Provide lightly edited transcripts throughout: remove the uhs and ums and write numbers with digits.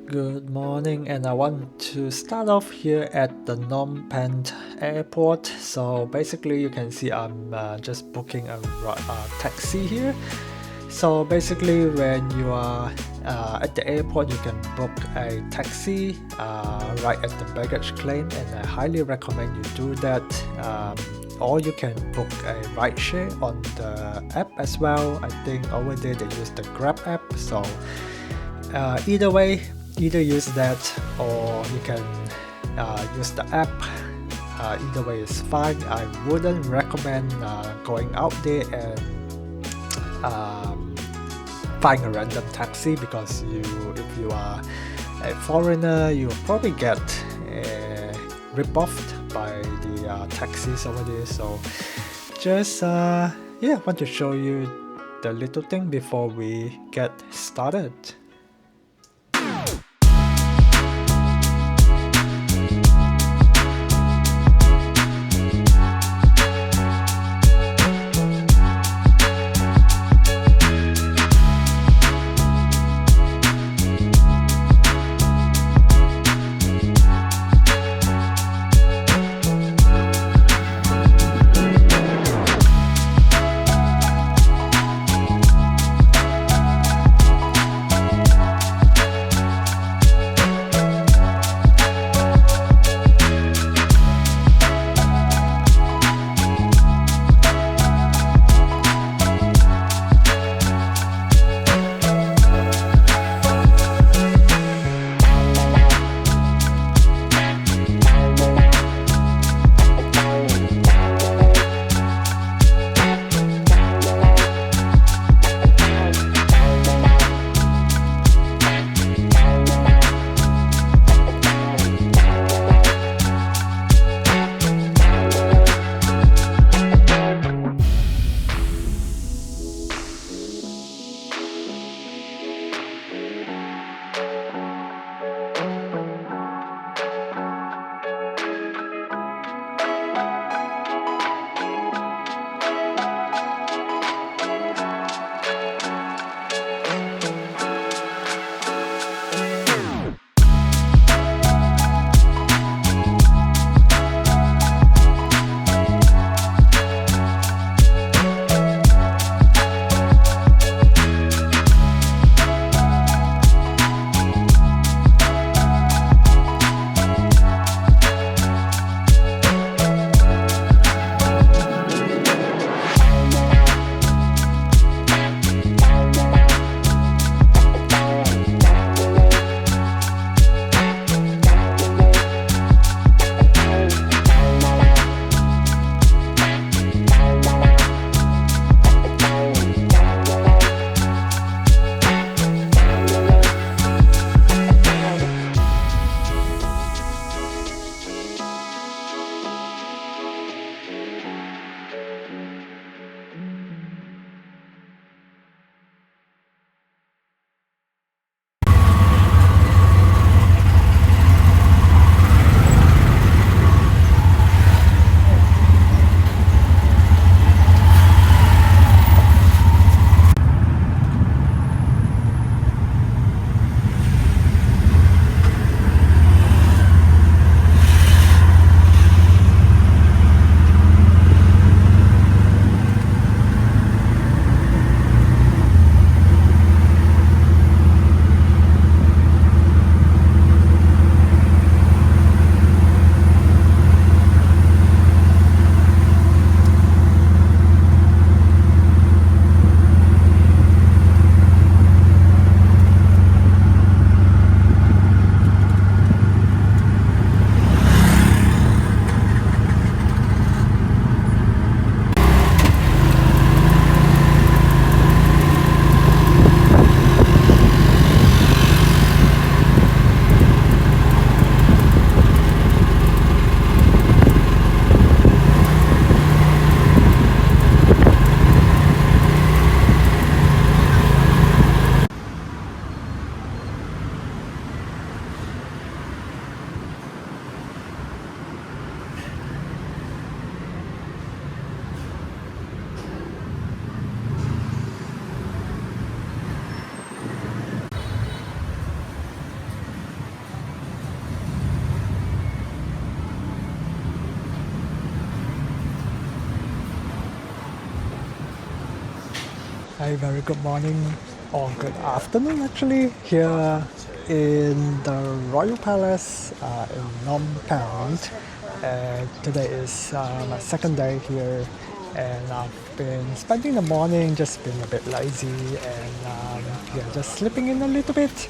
Good morning, and I want to start off here at the Phnom Penh airport. So basically, you can see I'm just booking a taxi here. So basically, when you are at the airport, you can book a taxi right at the baggage claim, and I highly recommend you do that. Or you can book a ride share on the app as well. I think over there they use the Grab app. So either way, either use that or you can use the app. Either way is fine. I wouldn't recommend going out there and find a random taxi because if you are a foreigner, you'll probably get rip-offed by the taxis over there. So just want to show you the little thing before we get started. A very good morning or good afternoon actually here in the Royal Palace in Phnom Penh. Today is my second day here and I've been spending the morning just being a bit lazy and just sleeping in a little bit.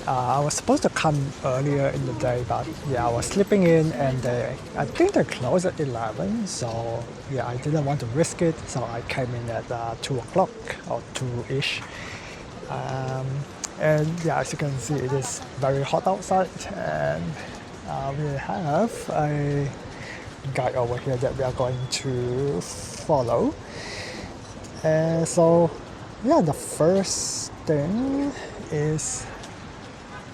I was supposed to come earlier in the day, but I was sleeping in and I think they closed at 11, so I didn't want to risk it, so I came in at 2 o'clock or 2-ish. And as you can see, it is very hot outside and we have a guide over here that we are going to follow. And so the first thing is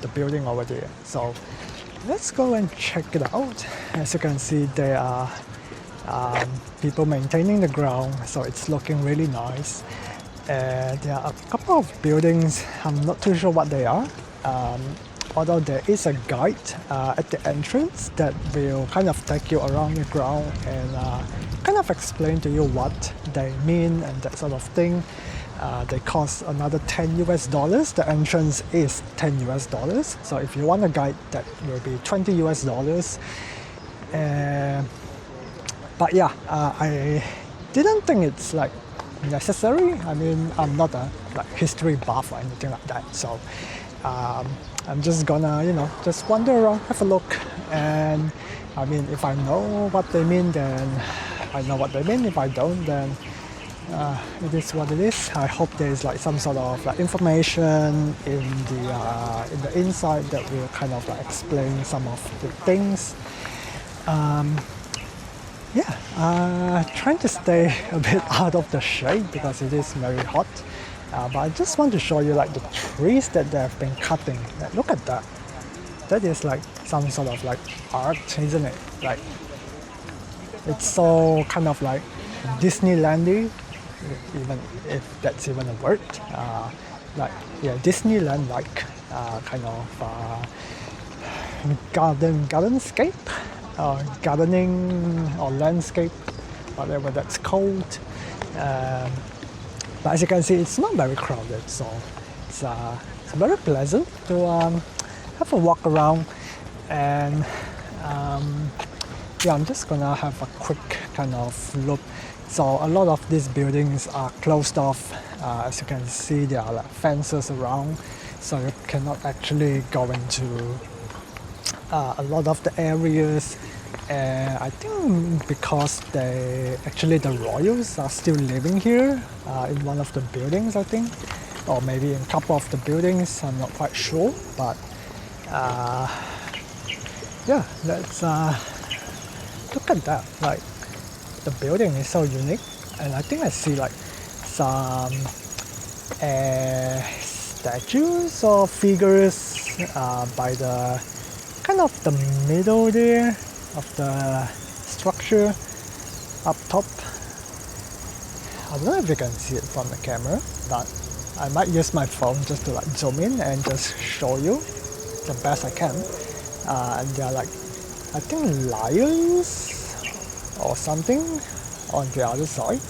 the building over there. So let's go and check it out. As you can see, there are people maintaining the ground, so it's looking really nice. And there are a couple of buildings, I'm not too sure what they are. Although there is a guide at the entrance that will kind of take you around the ground and kind of explain to you what they mean and that sort of thing. They cost another $10 US. The entrance is $10 US. So if you want a guide, that will be $20 US. But I didn't think it's like necessary. I mean, I'm not a history buff or anything like that. So I'm just gonna, just wander around, have a look. And I mean, if I know what they mean, then I know what they mean. If I don't, then it is what it is. I hope there is some sort of information in the inside that will kind of explain some of the things. Trying to stay a bit out of the shade because it is very hot. But I just want to show you the trees that they have been cutting. Look at that. That is some sort of art, isn't it? It's so kind of Disneylandy, even if that's even a word. Disneyland-like kind of gardenscape, or gardening or landscape, whatever that's called. But as you can see, it's not very crowded, so it's very pleasant to have a walk around. And I'm just gonna have a quick kind of look. So a lot of these buildings are closed off. As you can see, there are fences around, so you cannot actually go into a lot of the areas. And I think because the royals are still living here in one of the buildings, I think, or maybe in a couple of the buildings, I'm not quite sure. But let's look at that. The building is so unique, and I think I see some statues or figures by the kind of the middle there of the structure up top. I don't know if you can see it from the camera, but I might use my phone just to zoom in and just show you the best I can. And they are I think lions or something on the other side.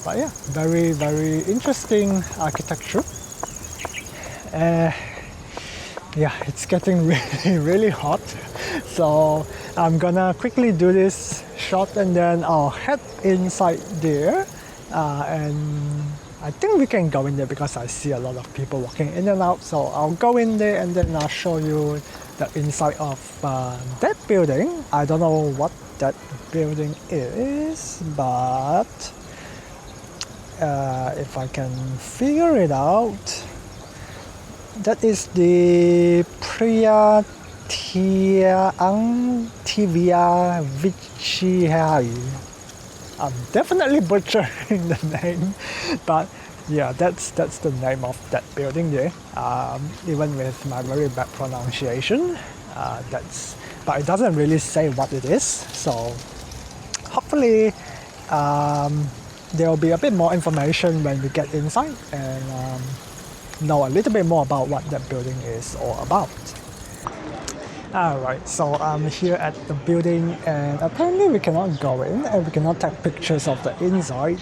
But very, very interesting architecture. It's getting really, really hot. So I'm gonna quickly do this shot and then I'll head inside there. And I think we can go in there because I see a lot of people walking in and out. So I'll go in there and then I'll show you the inside of that building. I don't know what that building is, but if I can figure it out, that is the Priya Tiang Tivia Vichihari. I'm definitely butchering the name, but that's the name of that building there. Even with my very bad pronunciation, but it doesn't really say what it is. So hopefully there will be a bit more information when we get inside and know a little bit more about what that building is all about. Alright, so I'm here at the building and apparently we cannot go in and we cannot take pictures of the inside,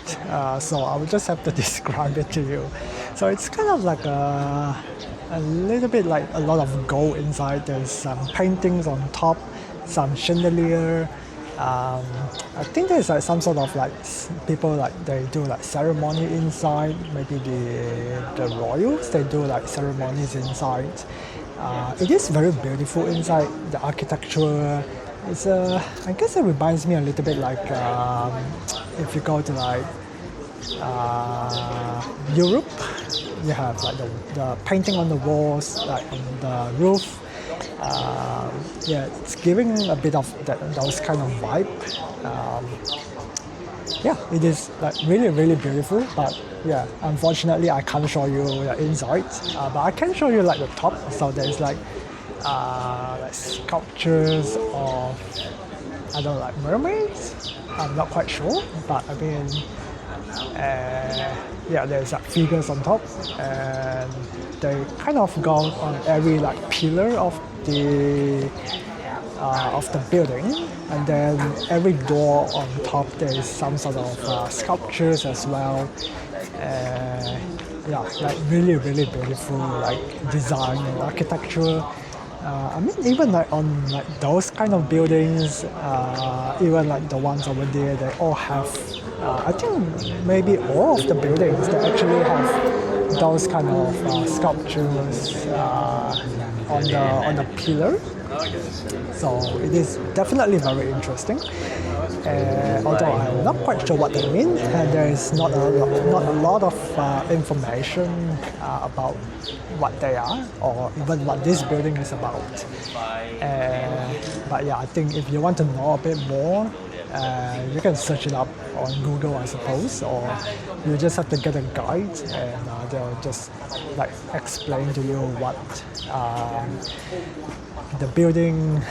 so I will just have to describe it to you. So it's kind of like a little bit like a lot of gold inside. There's some paintings on top, some chandelier. I think there's like some sort of like people like they do like ceremony inside. Maybe the royals, they do like ceremonies inside. It is very beautiful inside. The architecture is I guess it reminds me a little bit like if you go to like Europe, you have like the painting on the walls, like on the roof. Yeah, it's giving a bit of those kind of vibe. Yeah, it is like really beautiful, but yeah, unfortunately I can't show you the inside, but I can show you like the top. So there's like sculptures of, I don't know, like mermaids. I'm not quite sure, but I mean, yeah, there's like figures on top, and they kind of go on every like pillar of the building, and then every door on top there is some sort of sculptures as well. Yeah, like really beautiful like design and architecture. I mean, even like on like those kind of buildings, even like the ones over there, they all have. I think maybe all of the buildings they actually have those kind of sculptures on the pillar. So it is definitely very interesting. Although I'm not quite sure what they mean, and there is not a lot of information about what they are or even what this building is about. But yeah, I think if you want to know a bit more, you can search it up on Google, I suppose, or you just have to get a guide and they'll just like explain to you what the building,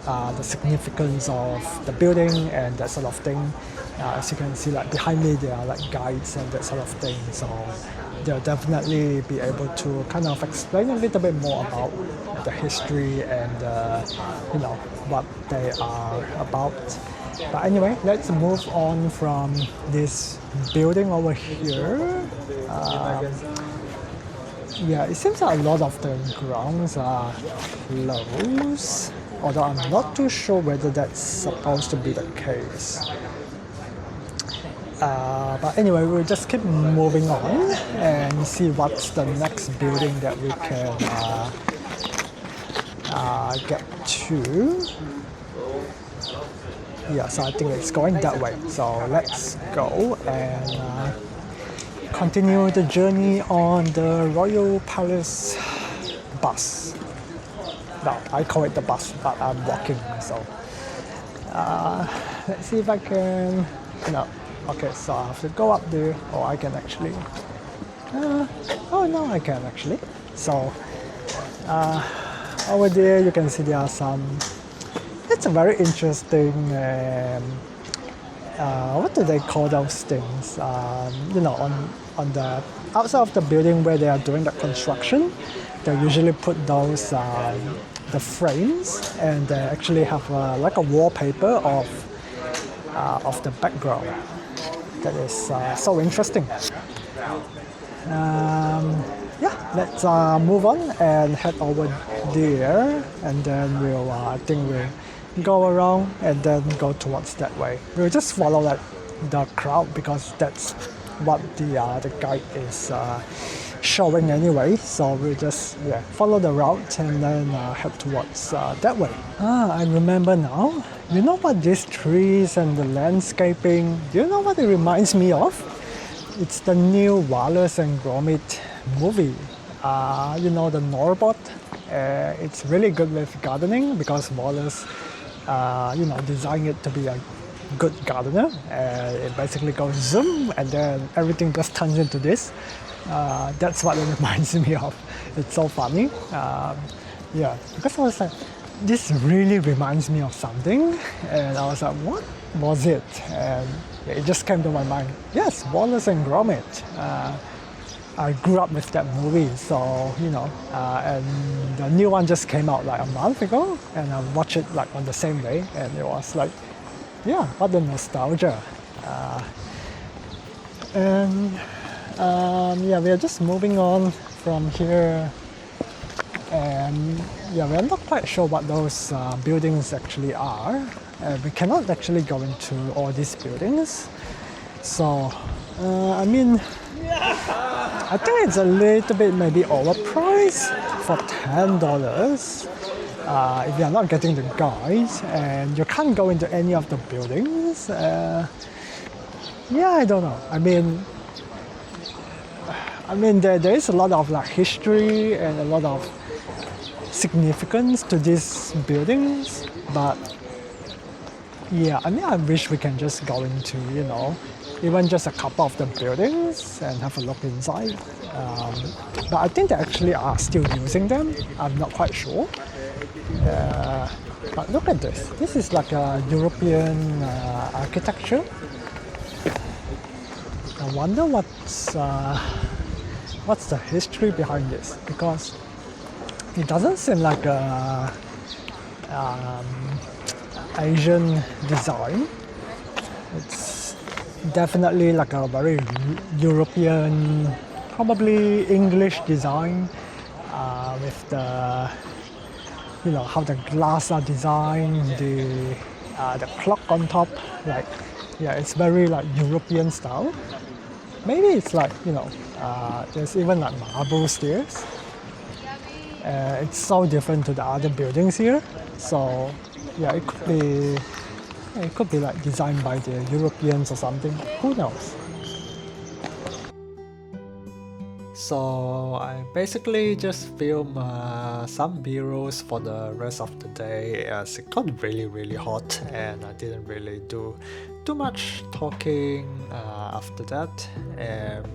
the significance of the building and that sort of thing. As you can see, like behind me there are like guides and that sort of thing, so they'll definitely be able to kind of explain a little bit more about the history and you know, what they are about. But anyway, let's move on from this building over here. Yeah, it seems like a lot of the grounds are closed, although I'm not too sure whether that's supposed to be the case. But anyway, we'll just keep moving on and see what's the next building that we can get to. Yeah, so I think it's going that way. So let's go and continue the journey on the Royal Palace bus. No, I call it the bus, but I'm walking, so let's see if I can. No, okay, so I have to go up there, or I can actually. Oh no, I can actually. So over there you can see there are some. It's a very interesting. What do they call those things? You know, on the outside of the building where they are doing the construction, they usually put those the frames, and they actually have like a wallpaper of the background. That is so interesting. Yeah, let's move on and head over there, and then we'll I think we'll go around and then go towards that way. We'll just follow like the crowd because that's what the guide is showing anyway. So we'll just follow the route and then head towards that way. I remember now. You know what these trees and the landscaping? Do you know what it reminds me of? It's the new Wallace and Gromit movie. You know, the Norbot. It's really good with gardening because Wallace, you know, designed it to be a good gardener. It basically goes zoom, and then everything just turns into this. That's what it reminds me of. It's so funny. Yeah, because I was like, this really reminds me of something, and I was like, what was it? And it just came to my mind. Yes, Wallace and Gromit. I grew up with that movie, so you know, and the new one just came out like a month ago, and I watched it like on the same day, and it was like, yeah, what a nostalgia. And yeah, we are just moving on from here, and yeah, we're not quite sure what those buildings actually are. We cannot actually go into all these buildings, so I mean, I think it's a little bit maybe overpriced for $10 if you're not getting the guide, and you can't go into any of the buildings. Yeah, I don't know. I mean, there is a lot of like history and a lot of significance to these buildings, but yeah, I mean, I wish we can just go into, you know, even just a couple of the buildings and have a look inside. But I think they actually are still using them. I'm not quite sure. But look at this. This is like a European architecture. I wonder what's the history behind this, because it doesn't seem like a Asian design. It's definitely like a very European, probably English design, with the, you know, how the glass are designed, the clock on top, like, yeah, it's very like European style. Maybe it's like, you know, there's even like marble stairs. It's so different to the other buildings here. So yeah, it could be like designed by the Europeans or something. Who knows? So I basically just filmed some B-rolls for the rest of the day, as it got really hot and I didn't really do too much talking after that.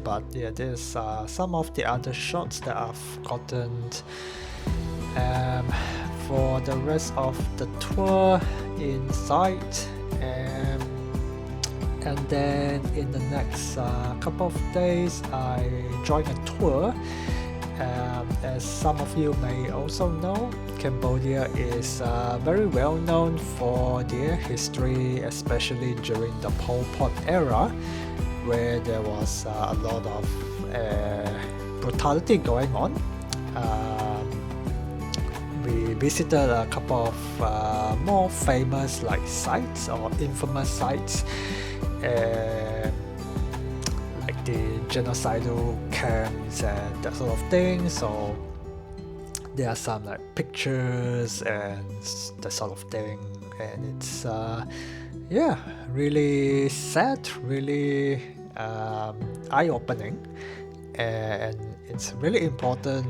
But yeah, there's some of the other shots that I've gotten for the rest of the tour inside. And then in the next couple of days, I joined a tour. As some of you may also know, Cambodia is very well known for their history, especially during the Pol Pot era, where there was a lot of brutality going on. We visited a couple of more famous like sites or infamous sites, like the genocidal camps and that sort of thing. So there are some like pictures and that sort of thing, and it's yeah, really sad, really eye-opening, and it's really important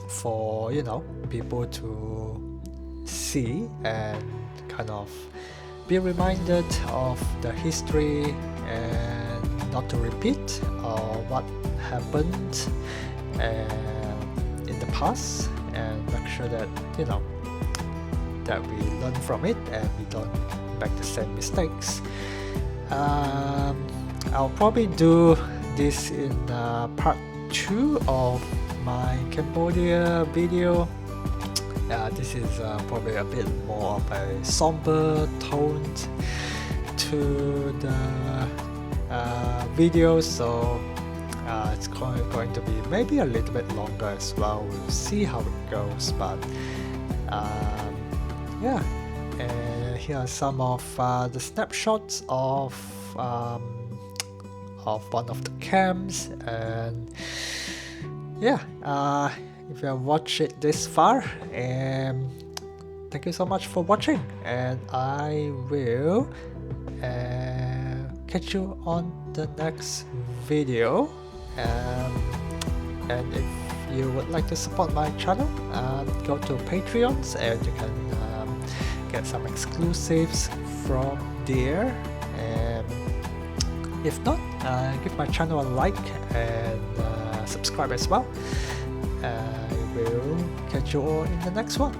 for, you know, people to see and kind of be reminded of the history and not to repeat what happened in the past, and make sure that, you know, that we learn from it and we don't make the same mistakes. I'll probably do this in part 2 of my Cambodia video. This is probably a bit more of a somber tone to the video, so it's going to be maybe a little bit longer as well. We'll see how it goes, but yeah, here are some of the snapshots of one of the camps. And yeah, if you have watched it this far, thank you so much for watching, and I will catch you on the next video. And if you would like to support my channel, go to Patreons and you can get some exclusives from there. If not, give my channel a like and subscribe as well. I will catch you all in the next one.